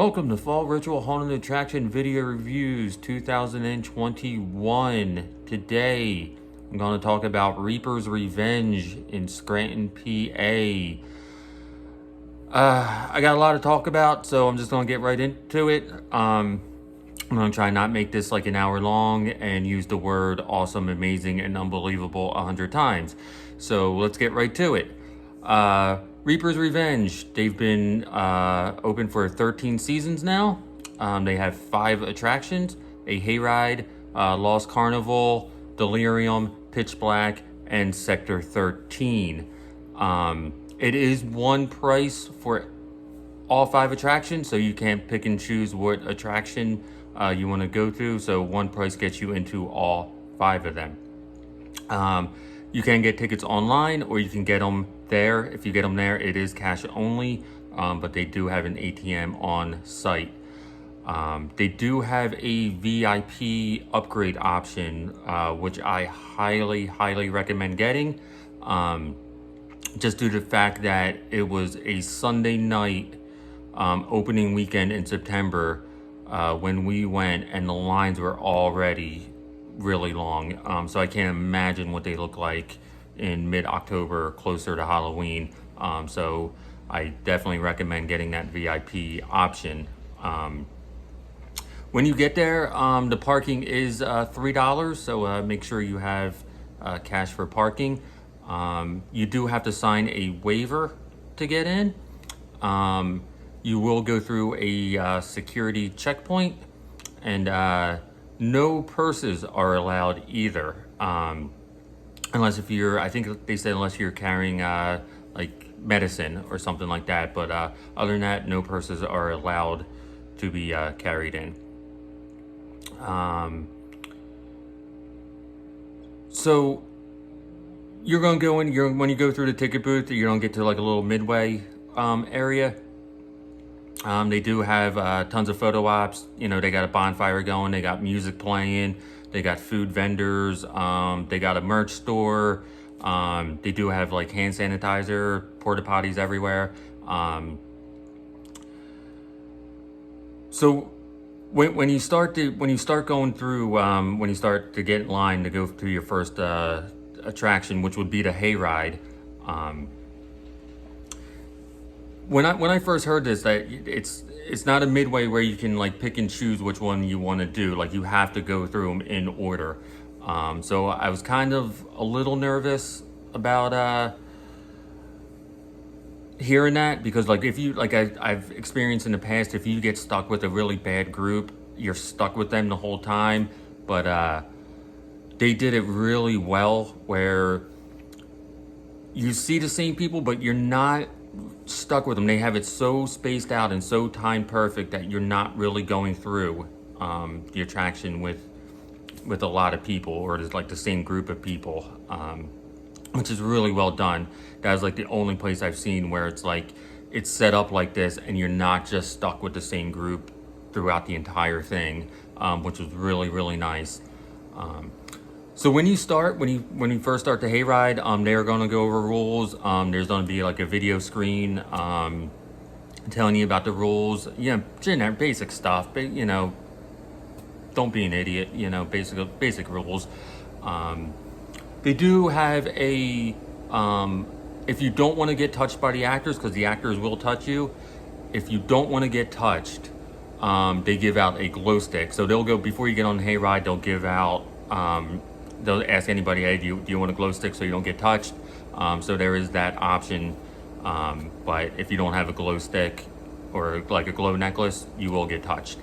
Welcome to Fall Ritual Haunted Attraction Video Reviews 2021. Today, I'm going to talk about Reaper's Revenge in Scranton, PA. I got a lot to talk about, so I'm just going to get right into it. I'm going to try not make this like an hour long and use the word awesome, amazing, and unbelievable 100 times. So let's get right to it. Reaper's Revenge, they've been open for 13 seasons now. They have 5 attractions: a Hayride, Lost Carnival, Delirium, Pitch Black, and Sector 13. It is one price for all 5 attractions, so you can't pick and choose what attraction you want to go to. So one price gets you into all 5 of them. You can get tickets online, or you can get them there. If you get them there, it is cash only, but they do have an ATM on site. They do have a VIP upgrade option, which I highly recommend getting, just due to the fact that it was a Sunday night opening weekend in September when we went, and the lines were already really long. So I can't imagine what they look like in mid-October, closer to Halloween. So I definitely recommend getting that VIP option. When you get there, the parking is $3, so make sure you have cash for parking. You do have to sign a waiver to get in. You will go through a security checkpoint, and no purses are allowed either. Unless if you're, I think they said unless you're carrying like medicine or something like that. But other than that, no purses are allowed to be carried in. So you're going to go in, when you go through the ticket booth, you're going to get to like a little midway area. They do have tons of photo ops. You know, they got a bonfire going, they got music playing, they got food vendors, they got a merch store. They do have like hand sanitizer, porta potties everywhere. So when you start going through, when you start to get in line to go through your first attraction, which would be the Hayride. When I first heard this, that it's not a midway where you can like pick and choose which one you want to do. Like, you have to go through them in order. So I was kind of a little nervous about hearing that, because like if you I've experienced in the past, if you get stuck with a really bad group, you're stuck with them the whole time. But they did it really well, where you see the same people, but you're not stuck with them. They have it so spaced out and so time perfect that you're not really going through the attraction with a lot of people, or just like the same group of people, which is really well done. That was like the only place I've seen where it's like it's set up like this and you're not just stuck with the same group throughout the entire thing, which was really nice. So when you first start the Hayride, they're going to go over rules. There's going to be like a video screen telling you about the rules. Generic, basic stuff, but you know, don't be an idiot. You know, basic rules. They do have a if you don't want to get touched by the actors, because the actors will touch you. If you don't want to get touched, they give out a glow stick. So they'll go, before you get on the Hayride, they'll give out. They'll ask anybody, hey, do you want a glow stick so you don't get touched? So there is that option. But if you don't have a glow stick or like a glow necklace, you will get touched.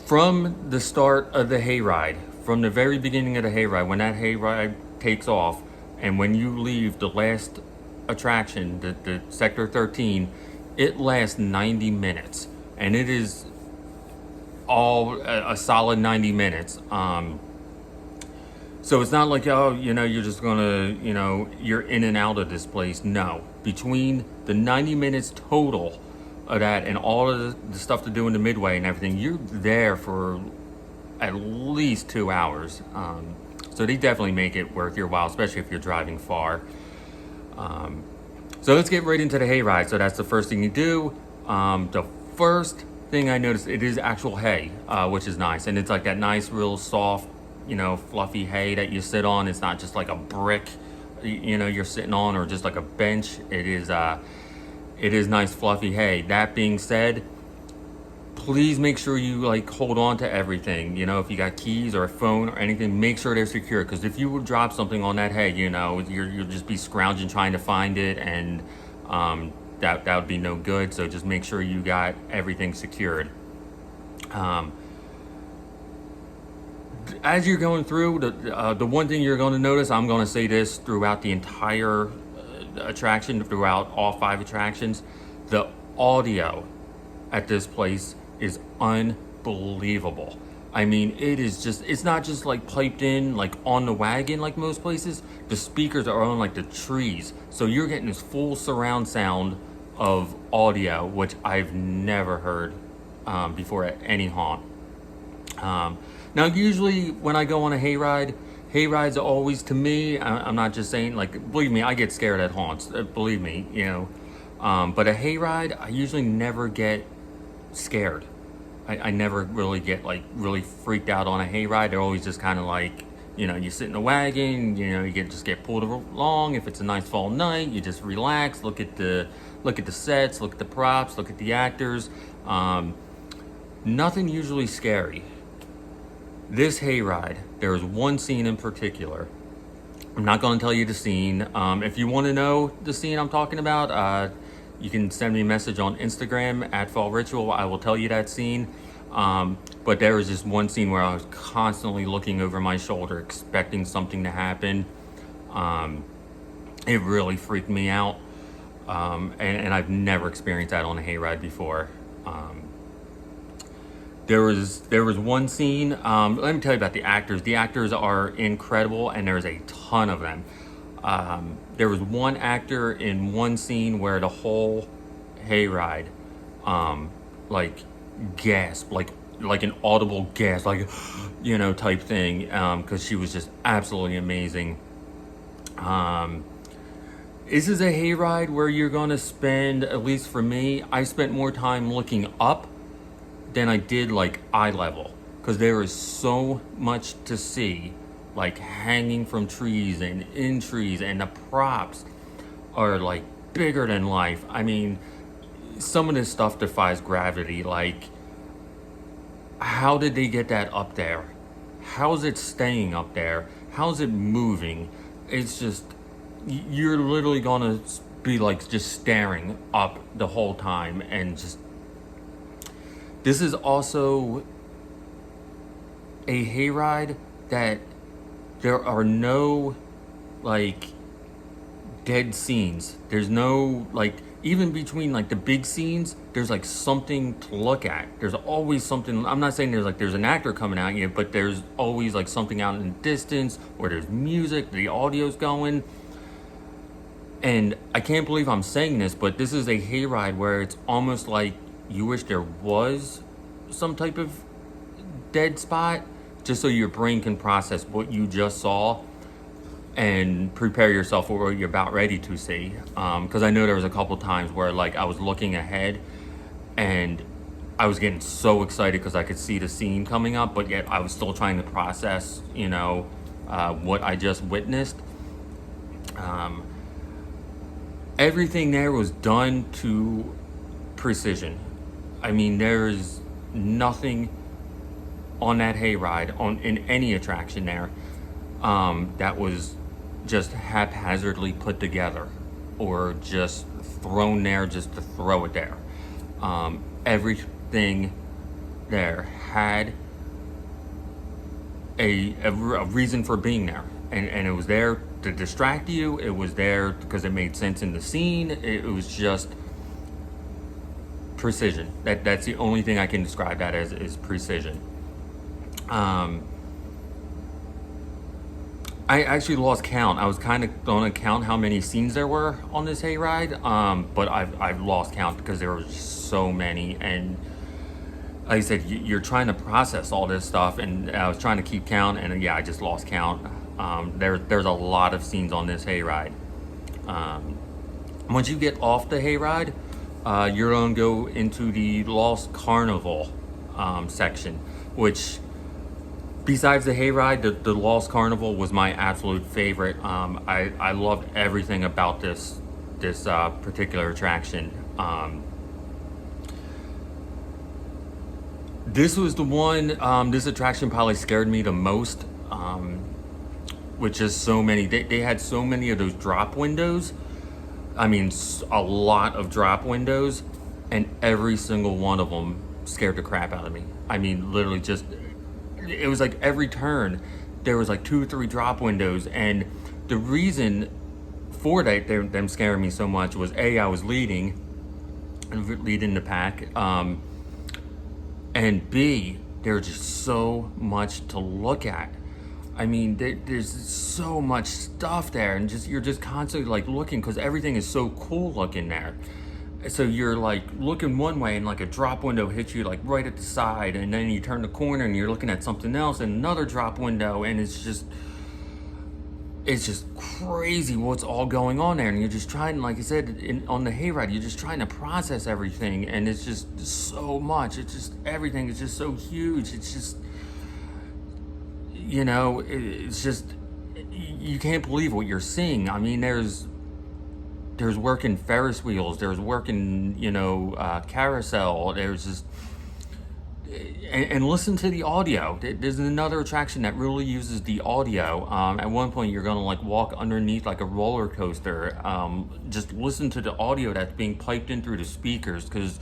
From the start of the Hayride, from the very beginning of the Hayride, when that Hayride takes off, and when you leave the last attraction, the Sector 13, it lasts 90 minutes. And it is all a solid 90 minutes. So it's not like, oh, you know, you're just gonna, you know, you're in and out of this place. No, between the 90 minutes total of that and all of the stuff to do in the midway and everything, you're there for at least 2 hours. So they definitely make it worth your while, especially if you're driving far. So let's get right into the Hayride. So that's the first thing you do. The first thing I noticed, it is actual hay, which is nice, and it's like that nice, real soft, fluffy hay that you sit on. It's not just like a brick, you're sitting on, or just like a bench. It is nice, fluffy hay. That being said, please make sure you like hold on to everything. If you got keys or a phone or anything, make sure they're secure, because if you would drop something on that hay, you'll just be scrounging trying to find it, and that would be no good. So just make sure you got everything secured. As you're going through, the one thing you're going to notice, I'm going to say this throughout the entire attraction, throughout all 5 attractions, the audio at this place is unbelievable. I mean, it's not just like piped in like on the wagon like most places. The speakers are on like the trees. So you're getting this full surround sound of audio, which I've never heard before at any haunt. Now, usually when I go on a hayride, hayrides are always, to me, I'm not just saying, like, believe me, I get scared at haunts. Believe me, but a hayride, I usually never get scared. I never really get like really freaked out on a hayride. They're always just kind of like, you sit in the wagon, you get pulled along. If it's a nice fall night, you just relax, look at the sets, look at the props, look at the actors. Nothing usually scary. This hayride, there is one scene in particular. I'm not going to tell you the scene. If you want to know the scene I'm talking about, you can send me a message on Instagram at Fall Ritual. I will tell you that scene. But there was just one scene where I was constantly looking over my shoulder, expecting something to happen. It really freaked me out. And I've never experienced that on a hayride before. There was one scene. Let me tell you about the actors. The actors are incredible, and there's a ton of them. There was one actor in one scene where the whole hayride, like gasped, like an audible gasp, like type thing, because she was just absolutely amazing. This is a hayride where you're gonna spend, at least for me, I spent more time looking up than I did like eye level, because there is so much to see, like hanging from trees and in trees, and the props are like bigger than life. I mean, some of this stuff defies gravity. Like, how did they get that up there? How's it staying up there? How's it moving? It's just, you're literally gonna be like just staring up the whole time, and just, this is also a hayride that there are no like dead scenes. There's no like, even between like the big scenes, there's like something to look at. There's always something. I'm not saying there's an actor coming out yet, but there's always like something out in the distance, or there's music, the audio's going. And I can't believe I'm saying this, but this is a hayride where it's almost like you wish there was some type of dead spot, just so your brain can process what you just saw and prepare yourself for what you're about ready to see. Because I know there was a couple times where like I was looking ahead and I was getting so excited because I could see the scene coming up, but yet I was still trying to process, what I just witnessed. Everything there was done to precision. I mean, there's nothing on that hayride, in any attraction there, that was just haphazardly put together or just thrown there just to throw it there. Everything there had a reason for being there, and it was there to distract you. It was there because it made sense in the scene. It was just precision. That's the only thing I can describe that as, is precision. I actually lost count. I was kind of going to count how many scenes there were on this hayride, but I've lost count because there were just so many. And like I said, you're trying to process all this stuff, and I was trying to keep count, and yeah, I just lost count. There's a lot of scenes on this hayride. Once you get off the hayride, you're going to go into the Lost Carnival section, which, besides the Hayride, the Lost Carnival was my absolute favorite. I loved everything about this particular attraction. This was the one, this attraction probably scared me the most, with just so many. They had so many of those drop windows. I mean, a lot of drop windows, and every single one of them scared the crap out of me. I mean, literally just, it was like every turn, there was like 2 or 3 drop windows, and the reason for that, them scaring me so much was A, I was leading the pack, and B, there was just so much to look at. I mean, there's so much stuff there, and you're just constantly like looking, because everything is so cool looking there. So you're like looking one way, and like a drop window hits you like right at the side, and then you turn the corner and you're looking at something else, and another drop window, and it's just crazy what's all going on there. And you're just trying, like I said, on the Hayride, you're just trying to process everything, and it's just so much. It's just, everything is just so huge. It's just, it's just, you can't believe what you're seeing. I mean, there's working Ferris wheels, there's working, carousel, there's just, and listen to the audio. There's another attraction that really uses the audio. At one point, you're gonna like walk underneath like a roller coaster. Just listen to the audio that's being piped in through the speakers, because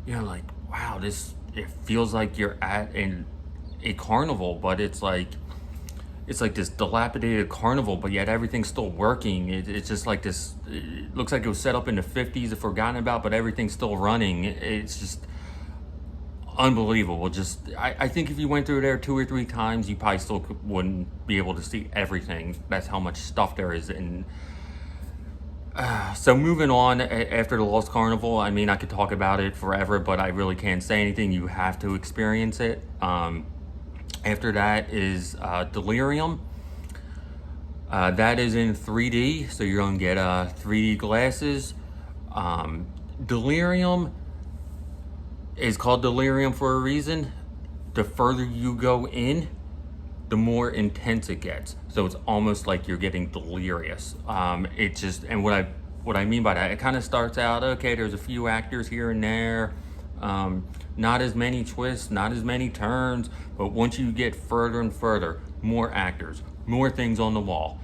you're like, wow, it feels like you're at a carnival, but it's like this dilapidated carnival, but yet everything's still working. It's just like this, it looks like it was set up in the 50s and forgotten about, but everything's still running. It's just unbelievable. Just, I think if you went through there 2 or 3 times, you probably still wouldn't be able to see everything. That's how much stuff there is. And so moving on, after the Lost Carnival, I mean, I could talk about it forever, but I really can't say anything. You have to experience it. After that is Delirium. That is in 3D, so you're gonna get 3D glasses. Delirium is called Delirium for a reason. The further you go in, the more intense it gets. So it's almost like you're getting delirious. It just, and what I mean by that, it kind of starts out, okay, there's a few actors here and there, not as many twists, not as many turns, but once you get further and further, more actors, more things on the wall,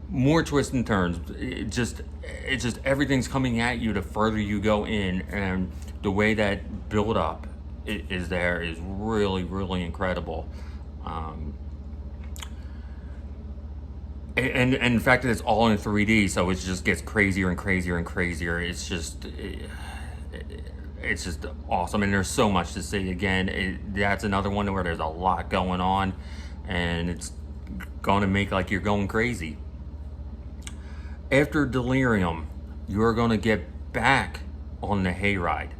more twists and turns. It's just everything's coming at you the further you go in, and the way that build up is really, really incredible. And in fact, it's all in 3D, so it just gets crazier and crazier and crazier. It's just awesome, and there's so much to see. Again, that's another one where there's a lot going on, and it's gonna make like you're going crazy. After Delirium, you're gonna get back on the Hayride.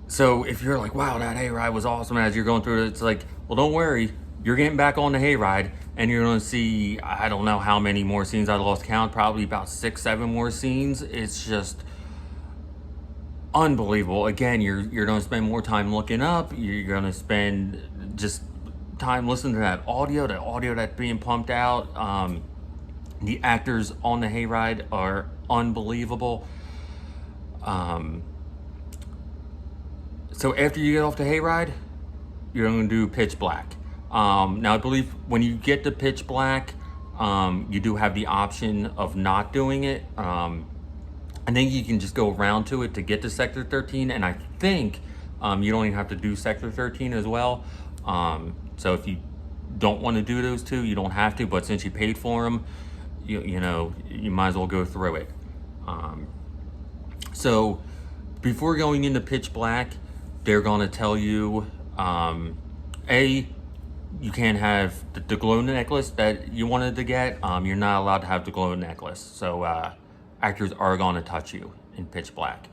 So if you're like, wow, that Hayride was awesome, as you're going through it, it's like, well, don't worry, you're getting back on the Hayride, and you're gonna see, I don't know how many more scenes. I lost count, probably about 6, 7 more scenes. It's just unbelievable. Again, you're gonna spend more time looking up. You're gonna spend just time listening to that audio, the audio that's being pumped out. The actors on the Hayride are unbelievable. So after you get off the Hayride, you're gonna do Pitch Black. Now I believe when you get to Pitch Black, you do have the option of not doing it. I think you can just go around to it to get to Sector 13, and I think you don't even have to do Sector 13 as well. So if you don't want to do those two, you don't have to, but since you paid for them, you might as well go through it. So before going into Pitch Black, they're going to tell you, you can't have the glow necklace that you wanted to get. You're not allowed to have the glow necklace. So actors are going to touch you in Pitch Black.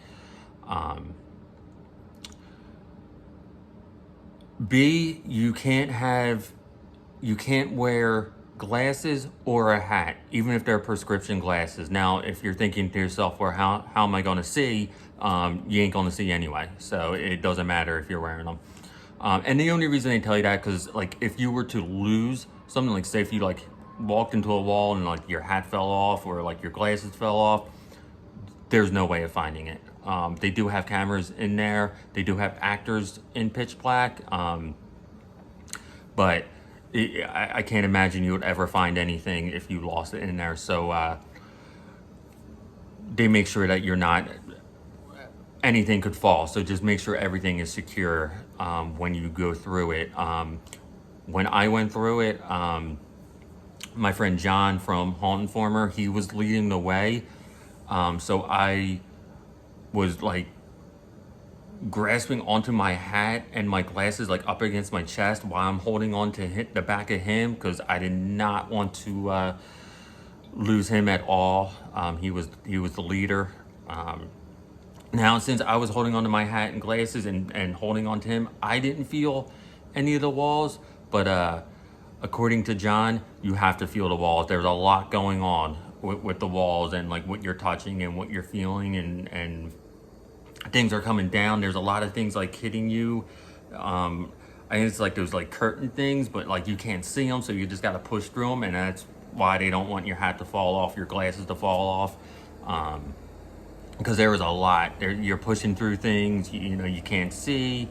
B, you can't wear glasses or a hat, even if they're prescription glasses. Now, if you're thinking to yourself, well, how am I going to see? You ain't going to see anyway. So it doesn't matter if you're wearing them. And the only reason they tell you that, because like if you were to lose something, like say if you like walked into a wall and like your hat fell off or like your glasses fell off, there's no way of finding it. They do have cameras in there. They do have actors in pitch black. But I can't imagine you would ever find anything if you lost it in there. So they make sure that you're not, anything could fall. So just make sure everything is secure when you go through it. When I went through it, my friend John from Haunt Informer, he was leading the way. So I was like grasping onto my hat and my glasses like up against my chest while I'm holding on to hit the back of him, because I did not want to lose him at all. He was the leader. Now, since I was holding onto my hat and glasses and holding on to him, I didn't feel any of the walls. But according to John, you have to feel the walls. There's a lot going on with the walls and like what you're touching and what you're feeling, and things are coming down. There's a lot of things like hitting you. I think it's like those like curtain things, but like you can't see them, so you just got to push through them, and that's why they don't want your hat to fall off, your glasses to fall off. Because there was a lot. You're pushing through things, you know, you can't see.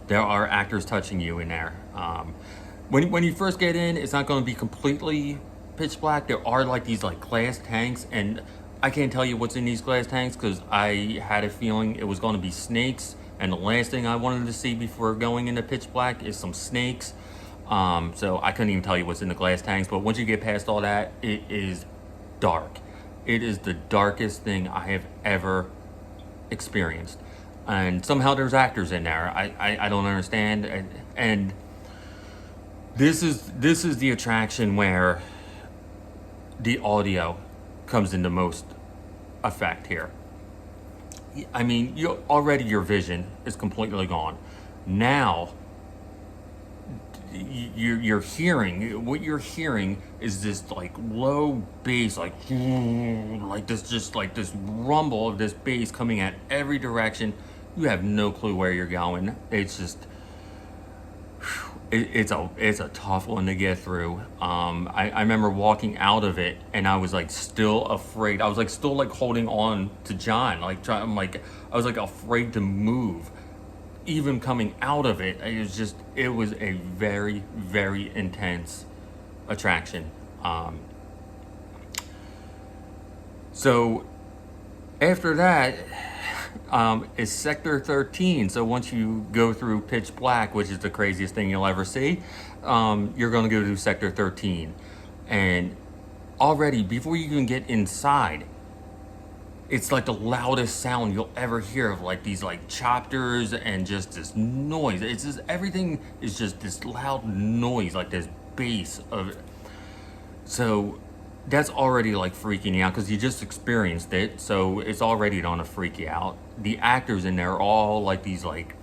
There are actors touching you in there. When you first get in, it's not going to be completely pitch black. There are like these like glass tanks, and I can't tell you what's in these glass tanks because I had a feeling it was going to be snakes. And the last thing I wanted to see before going into pitch black is some snakes. So I couldn't even tell you what's in the glass tanks. But once you get past all that, it is dark. It is the darkest thing I have ever experienced. And somehow there's actors in there. I don't understand. And this is the attraction where the audio comes into most effect here. I mean, already your vision is completely gone. Now you're hearing, what you're hearing is this like low bass, like this, just like this rumble of this bass coming at every direction. You have no clue where you're going. It's just, it's a tough one to get through. I remember walking out of it and I was like still afraid. I was like still like holding on to John, I was like afraid to move. Even coming out of it, it was a very, very intense attraction. So after that is Sector 13. So once you go through pitch black, which is the craziest thing you'll ever see, you're going to go to Sector 13. And already, before you even get inside, it's like the loudest sound you'll ever hear of like these like chopters and just this noise. It's just, everything is just this loud noise, like this bass of it. So that's already like freaking you out because you just experienced it. So it's already gonna freak you out. The actors in there are all like these like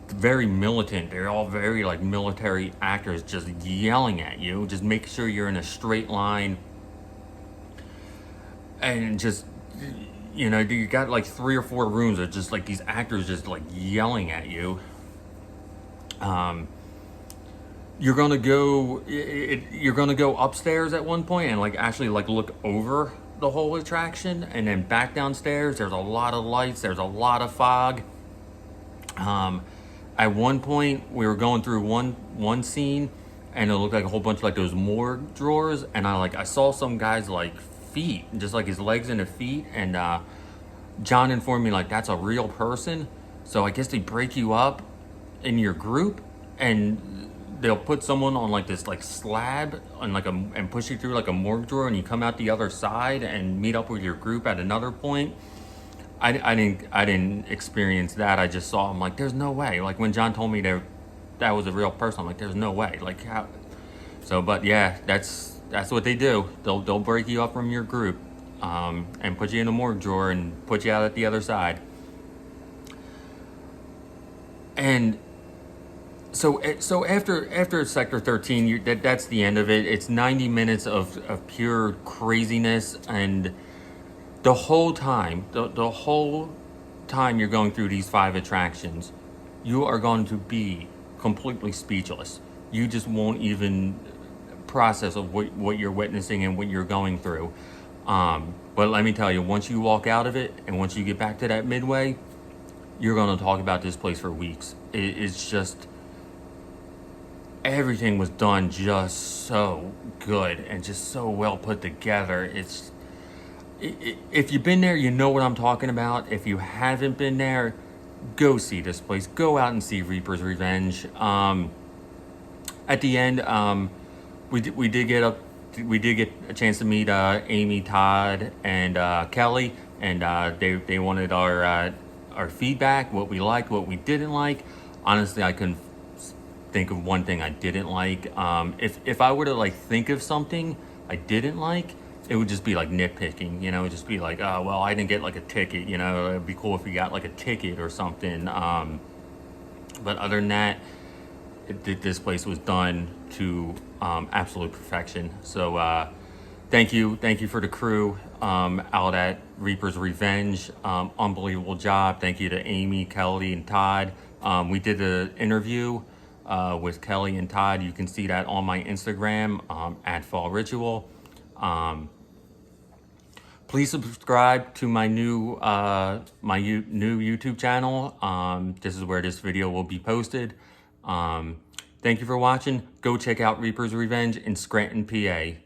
very militant. They're all very like military actors just yelling at you. Just make sure you're in a straight line. And just, you know, you got like 3 or 4 rooms of just like these actors just like yelling at you. You're gonna go upstairs at one point and like actually like look over the whole attraction, and then back downstairs. There's a lot of lights. There's a lot of fog. At one point we were going through one scene, and it looked like a whole bunch of like those morgue drawers, and I saw some guy's like feet, just like his legs and the feet, and John informed me like that's a real person. So I guess they break you up in your group and they'll put someone on like this like slab and and push you through like a morgue drawer, and you come out the other side and meet up with your group at another point. I didn't experience that. I just saw, I'm like, there's no way. Like when John told me that was a real person, I'm like, there's no way. Like how? So, but yeah, that's what they do. They'll break you up from your group, and put you in a morgue drawer and put you out at the other side. And So after Sector 13, that's the end of it. It's 90 minutes of pure craziness, and the whole time, the whole time you're going through these 5 attractions, you are going to be completely speechless. You just won't even process of what you're witnessing and what you're going through. But let me tell you, once you walk out of it and once you get back to that midway, you're going to talk about this place for weeks. It's just, everything was done just so good and just so well put together. If you've been there, you know what I'm talking about. If you haven't been there, go see this place. Go out and see Reaper's Revenge. At the end, we did get a chance to meet Amy, Todd, and Kelly, and they wanted our feedback, what we liked, what we didn't like. Honestly, I couldn't think of one thing I didn't like. If I were to like think of something I didn't like, it would just be like nitpicking, you know. It would just be like, oh well, I didn't get like a ticket, you know. It'd be cool if we got like a ticket or something. But other than that, this place was done to absolute perfection. So thank you for the crew out at Reaper's Revenge. Unbelievable job. Thank you to Amy, Kelly, and Todd. We did an interview with Kelly and Todd. You can see that on my Instagram at Fall Ritual. Please subscribe to my new new YouTube channel. This is where this video will be posted. Thank you for watching. Go check out Reaper's Revenge in Scranton, PA.